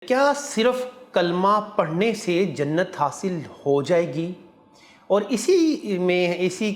کیا صرف کلمہ پڑھنے سے جنت حاصل ہو جائے گی؟ اور اسی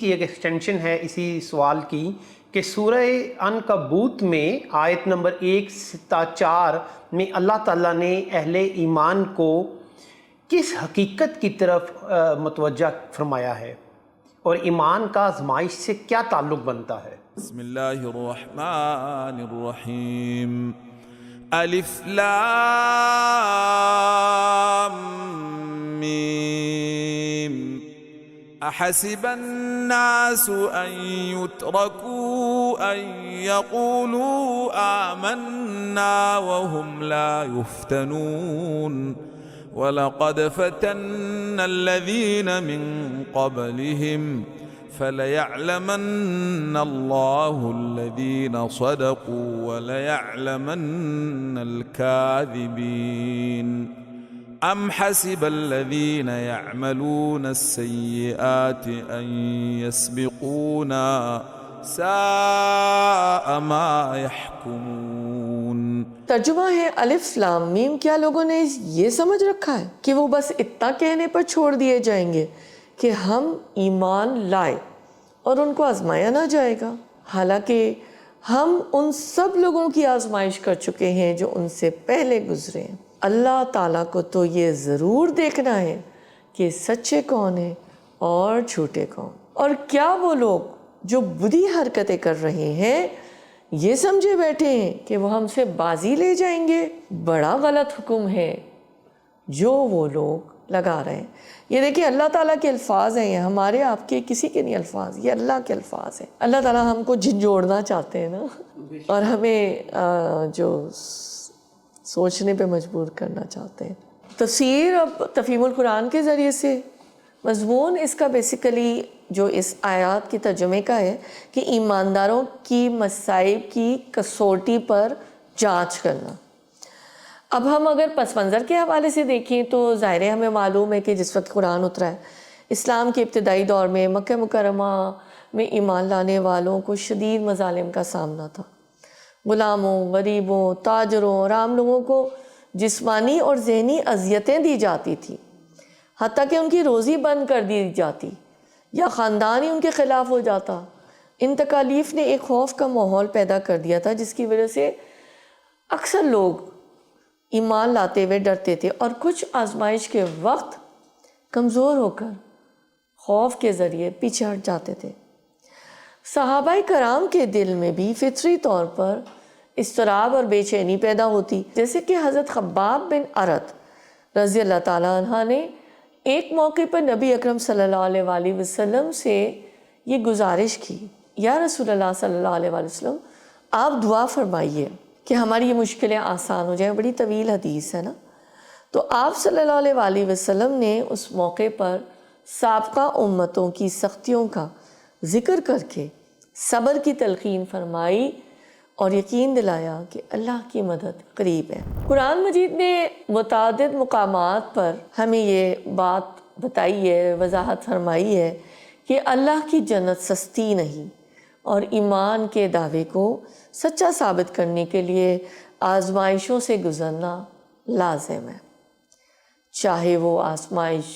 کی ایک ایکسٹینشن ہے اسی سوال کی کہ سورہ عنکبوت میں آیت نمبر 1 تا 4 میں اللہ تعالیٰ نے اہل ایمان کو کس حقیقت کی طرف متوجہ فرمایا ہے اور ایمان کا آزمائش سے کیا تعلق بنتا ہے؟ بسم اللہ الرحمن الرحیم الف لام میم احسب الناس ان يتركوا ان يقولوا آمنا وهم لا يفتنون وَلَقَدْ فَتَنَّا الَّذِينَ مِن قَبْلِهِمْ فَلَيَعْلَمَنَّ اللَّهُ الَّذِينَ صَدَقُوا وَلَيَعْلَمَنَّ الْكَاذِبِينَ أَمْ حَسِبَ الَّذِينَ يَعْمَلُونَ السَّيِّئَاتِ أَن يَسْبِقُونَا سَاءَ مَا يَحْكُمُونَ۔ ترجمہ ہے الف لام میم۔ کیا لوگوں نے یہ سمجھ رکھا ہے کہ وہ بس اتنا کہنے پر چھوڑ دیے جائیں گے کہ ہم ایمان لائے اور ان کو آزمایا نہ جائے گا، حالانکہ ہم ان سب لوگوں کی آزمائش کر چکے ہیں جو ان سے پہلے گزرے ہیں۔ اللہ تعالیٰ کو تو یہ ضرور دیکھنا ہے کہ سچے کون ہیں اور جھوٹے کون، اور کیا وہ لوگ جو بری حرکتیں کر رہے ہیں یہ سمجھے بیٹھے ہیں کہ وہ ہم سے بازی لے جائیں گے۔ بڑا غلط حکم ہے جو وہ لوگ لگا رہے ہیں۔ یہ دیکھیں اللہ تعالیٰ کے الفاظ ہیں، یہ ہمارے آپ کے کسی کے نہیں الفاظ، یہ اللہ کے الفاظ ہیں۔ اللہ تعالیٰ ہم کو جھنجھوڑنا چاہتے ہیں نا، اور ہمیں جو سوچنے پہ مجبور کرنا چاہتے ہیں۔ تفسیر اب تفہیم القرآن کے ذریعے سے مضمون اس کا بیسیکلی جو اس آیات کی ترجمے کا ہے کہ ایمانداروں کی مصائب کی کسوٹی پر جانچ کرنا۔ اب ہم اگر پس منظر کے حوالے سے دیکھیں تو ظاہر ہے ہمیں معلوم ہے کہ جس وقت قرآن اترا ہے اسلام کے ابتدائی دور میں مکہ مکرمہ میں ایمان لانے والوں کو شدید مظالم کا سامنا تھا۔ غلاموں، غریبوں، تاجروں اور عام لوگوں کو جسمانی اور ذہنی اذیتیں دی جاتی تھیں، حتیٰ کہ ان کی روزی بند کر دی جاتی یا خاندان ہی ان کے خلاف ہو جاتا۔ ان تکالیف نے ایک خوف کا ماحول پیدا کر دیا تھا جس کی وجہ سے اکثر لوگ ایمان لاتے ہوئے ڈرتے تھے اور کچھ آزمائش کے وقت کمزور ہو کر خوف کے ذریعے پیچھے ہٹ جاتے تھے۔ صحابہ کرام کے دل میں بھی فطری طور پر اضطراب اور بے چینی پیدا ہوتی، جیسے کہ حضرت خباب بن ارت رضی اللہ تعالیٰ عنہ نے ایک موقع پر نبی اکرم صلی اللہ علیہ وآلہ وسلم سے یہ گزارش کی، یا رسول اللہ صلی اللہ علیہ وآلہ وسلم آپ دعا فرمائیے کہ ہماری یہ مشکلیں آسان ہو جائیں۔ بڑی طویل حدیث ہے نا۔ تو آپ صلی اللہ علیہ وآلہ وسلم نے اس موقع پر سابقہ امتوں کی سختیوں کا ذکر کر کے صبر کی تلقین فرمائی اور یقین دلایا کہ اللہ کی مدد قریب ہے۔ قرآن مجید نے متعدد مقامات پر ہمیں یہ بات بتائی ہے، وضاحت فرمائی ہے کہ اللہ کی جنت سستی نہیں، اور ایمان کے دعوے کو سچا ثابت کرنے کے لیے آزمائشوں سے گزرنا لازم ہے، چاہے وہ آزمائش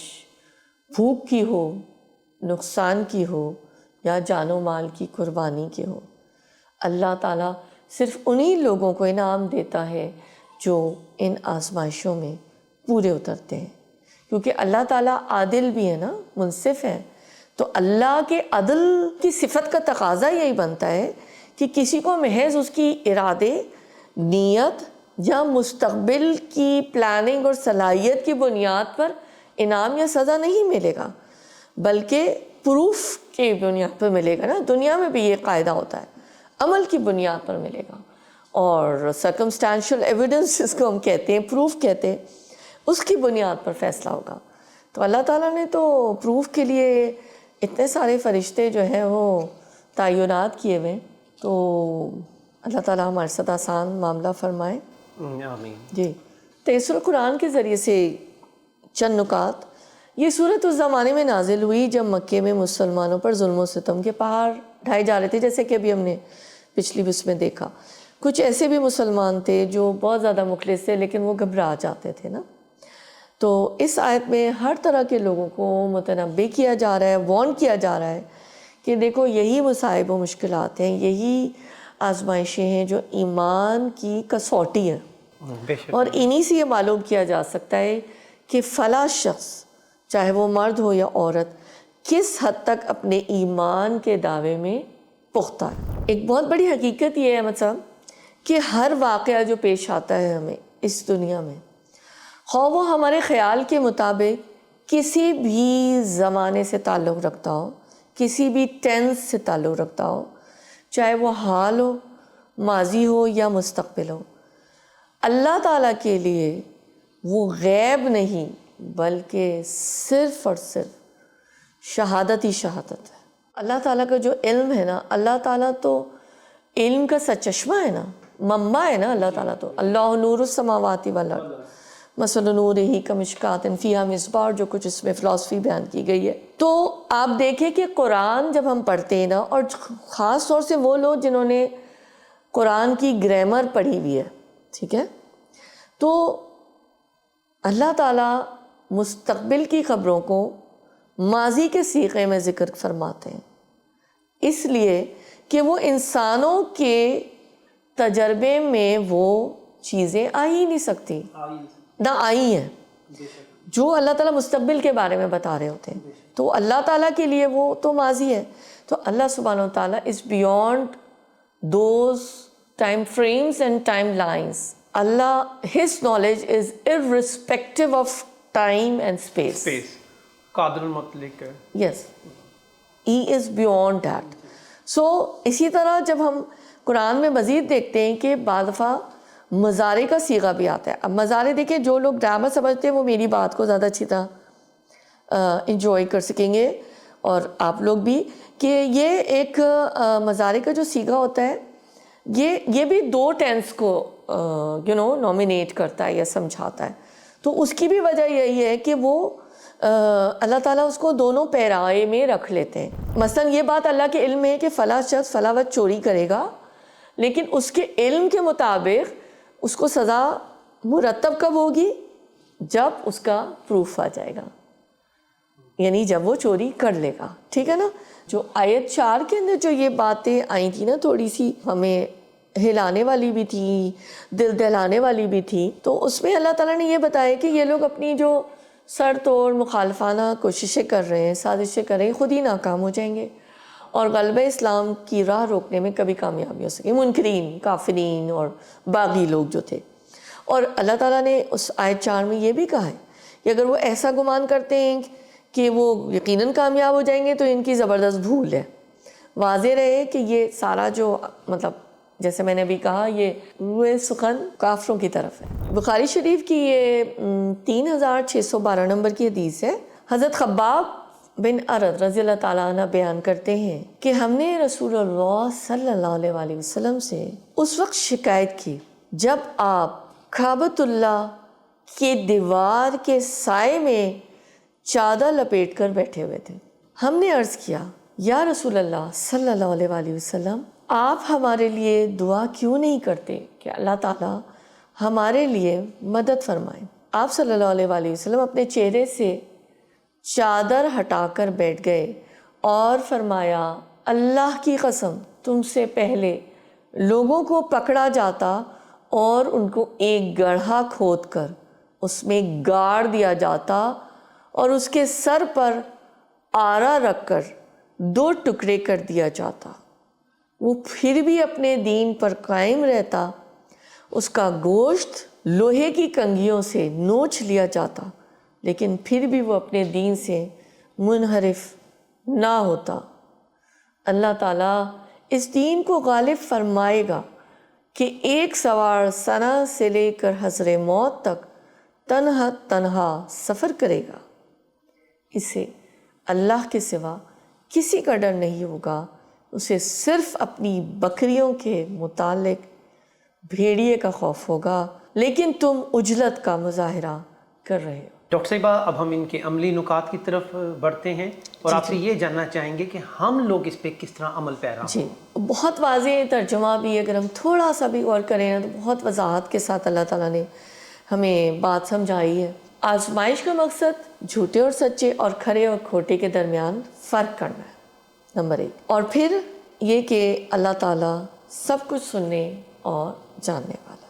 بھوک کی ہو، نقصان کی ہو یا جان و مال کی قربانی کی ہو۔ اللہ تعالیٰ صرف انہی لوگوں کو انعام دیتا ہے جو ان آزمائشوں میں پورے اترتے ہیں، کیونکہ اللہ تعالیٰ عادل بھی ہے نا، منصف ہے۔ تو اللہ کے عدل کی صفت کا تقاضا یہی بنتا ہے کہ کسی کو محض اس کی ارادے، نیت یا مستقبل کی پلاننگ اور صلاحیت کی بنیاد پر انعام یا سزا نہیں ملے گا، بلکہ پروف کی بنیاد پر ملے گا نا۔ دنیا میں بھی یہ قاعدہ ہوتا ہے، عمل کی بنیاد پر ملے گا، اور سرکمسٹانشل ایویڈنس جس کو ہم کہتے ہیں، پروف کہتے ہیں، اس کی بنیاد پر فیصلہ ہوگا۔ تو اللہ تعالیٰ نے تو پروف کے لیے اتنے سارے فرشتے جو ہیں وہ تعینات کیے ہوئے، تو اللہ تعالیٰ ہمارے ساتھ آسان معاملہ فرمائے، آمین۔ جی۔ تیسر القرآن کے ذریعے سے چند نکات۔ یہ صورت اس زمانے میں نازل ہوئی جب مکے میں مسلمانوں پر ظلم و ستم کے پہاڑ ڈھائے جا رہے تھے، جیسے کہ ابھی ہم نے پچھلی بس میں دیکھا۔ کچھ ایسے بھی مسلمان تھے جو بہت زیادہ مخلص تھے لیکن وہ گھبرا جاتے تھے نا. تو اس آیت میں ہر طرح کے لوگوں کو متنبہ کیا جا رہا ہے, وارن کیا جا رہا ہے کہ دیکھو یہی مصائب و مشکلات ہیں, یہی آزمائشیں ہیں جو ایمان کی کسوٹی ہیں, بے شک. اور انہی سے یہ معلوم کیا جا سکتا ہے کہ فلاں شخص چاہے وہ مرد ہو یا عورت کس حد تک اپنے ایمان کے دعوے میں پختہ ہے. ایک بہت بڑی حقیقت یہ ہے مطلب کہ ہر واقعہ جو پیش آتا ہے ہمیں اس دنیا میں, خواہ وہ ہمارے خیال کے مطابق کسی بھی زمانے سے تعلق رکھتا ہو, کسی بھی ٹینس سے تعلق رکھتا ہو, چاہے وہ حال ہو, ماضی ہو یا مستقبل ہو, اللہ تعالیٰ کے لیے وہ غیب نہیں بلکہ صرف اور صرف شہادت ہی شہادت ہے. اللہ تعالیٰ کا جو علم ہے نا, اللہ تعالیٰ تو علم کا سچشمہ ہے نا, منبع ہے نا اللہ تعالیٰ تو. اللہ نور السماوات والارض مثل نورہ کمشکات فیہا مصباح, جو کچھ اس میں فلسفی بیان کی گئی ہے. تو آپ دیکھیں کہ قرآن جب ہم پڑھتے ہیں نا, اور خاص طور سے وہ لوگ جنہوں نے قرآن کی گرامر پڑھی ہوئی ہے, ٹھیک ہے, تو اللہ تعالیٰ مستقبل کی خبروں کو ماضی کے صیغے میں ذکر فرماتے ہیں, اس لیے کہ وہ انسانوں کے تجربے میں وہ چیزیں آ ہی نہیں سکتی, نہ آئی ہیں جو اللہ تعالیٰ مستقبل کے بارے میں بتا رہے ہوتے ہیں. تو اللہ تعالیٰ کے لیے وہ تو ماضی ہے. تو اللہ سبحانہ و تعالیٰ is beyond those time frames and timelines. Allah, his knowledge is irrespective of time and space. قادر المطلق ہے. Yes, he is beyond that. So اسی طرح جب ہم قرآن میں مزید دیکھتے ہیں کہ بعض دفعہ مضارع کا صیغہ بھی آتا ہے. اب مضارع دیکھیں, جو لوگ گرامر سمجھتے ہیں وہ میری بات کو زیادہ اچھی طرح انجوائے کر سکیں گے, اور آپ لوگ بھی, کہ یہ ایک مضارع کا جو صیغہ ہوتا ہے یہ بھی دو ٹینس کو نومینیٹ کرتا ہے یا سمجھاتا ہے. تو اس کی بھی وجہ یہی ہے کہ وہ اللہ تعالیٰ اس کو دونوں پیرائے میں رکھ لیتے ہیں. مثلا یہ بات اللہ کے علم میں ہے کہ فلاں شخص فلاں وقت چوری کرے گا, لیکن اس کے علم کے مطابق اس کو سزا مرتب کب ہوگی؟ جب اس کا پروف آ جائے گا, یعنی جب وہ چوری کر لے گا. ٹھیک ہے نا. جو آیت 4 کے اندر جو یہ باتیں آئی تھی نا, تھوڑی سی ہمیں ہلانے والی بھی تھی, دل دہلانے والی بھی تھی. تو اس میں اللہ تعالیٰ نے یہ بتایا کہ یہ لوگ اپنی جو سر توڑ مخالفانہ کوششیں کر رہے ہیں, سازشیں کر رہے ہیں, خود ہی ناکام ہو جائیں گے, اور غلبہ اسلام کی راہ روکنے میں کبھی کامیابی ہو سکے. منکرین, کافرین اور باغی لوگ جو تھے. اور اللہ تعالیٰ نے اس آیت 4 میں یہ بھی کہا ہے کہ اگر وہ ایسا گمان کرتے ہیں کہ وہ یقیناً کامیاب ہو جائیں گے تو ان کی زبردست بھول ہے. واضح رہے کہ یہ سارا جو مطلب جیسے میں نے بھی کہا یہ روئے سخن کافروں کی طرف ہے. بخاری شریف کی یہ 3612 نمبر کی حدیث ہے. حضرت خباب بن ارد رضی اللہ تعالیٰ عنہ بیان کرتے ہیں کہ ہم نے رسول اللہ صلی اللہ علیہ وسلم سے اس وقت شکایت کی جب آپ کعبۃ اللہ کے دیوار کے سائے میں چادر لپیٹ کر بیٹھے ہوئے تھے. ہم نے عرض کیا, یا رسول اللہ صلی اللہ علیہ وسلم, آپ ہمارے لیے دعا کیوں نہیں کرتے کہ اللہ تعالیٰ ہمارے لیے مدد فرمائے؟ آپ صلی اللہ علیہ وسلم اپنے چہرے سے چادر ہٹا کر بیٹھ گئے اور فرمایا, اللہ کی قسم تم سے پہلے لوگوں کو پکڑا جاتا اور ان کو ایک گڑھا کھود کر اس میں گاڑ دیا جاتا اور اس کے سر پر آرا رکھ کر 2 ٹکڑے کر دیا جاتا. وہ پھر بھی اپنے دین پر قائم رہتا. اس کا گوشت لوہے کی کنگھیوں سے نوچ لیا جاتا, لیکن پھر بھی وہ اپنے دین سے منحرف نہ ہوتا. اللہ تعالیٰ اس دین کو غالب فرمائے گا کہ ایک سوار ثنا سے لے کر حضر موت تک تنہا سفر کرے گا. اسے اللہ کے سوا کسی کا ڈر نہیں ہوگا, اسے صرف اپنی بکریوں کے متعلق بھیڑیے کا خوف ہوگا, لیکن تم عجلت کا مظاہرہ کر رہے ہو. ڈاکٹر صاحبہ اب ہم ان کے عملی نکات کی طرف بڑھتے ہیں اور آپ سے یہ جاننا چاہیں گے کہ ہم لوگ اس پہ کس طرح عمل پیرا ہوں۔ جی بہت واضح ترجمہ بھی اگر ہم تھوڑا سا بھی غور کریں نا تو بہت وضاحت کے ساتھ اللہ تعالیٰ نے ہمیں بات سمجھائی ہے۔ آزمائش کا مقصد جھوٹے اور سچے اور کھرے اور کھوٹے کے درمیان فرق کرنا ہے، نمبر 1۔ اور پھر یہ کہ اللہ تعالیٰ سب کچھ سننے اور جاننے والا ہے۔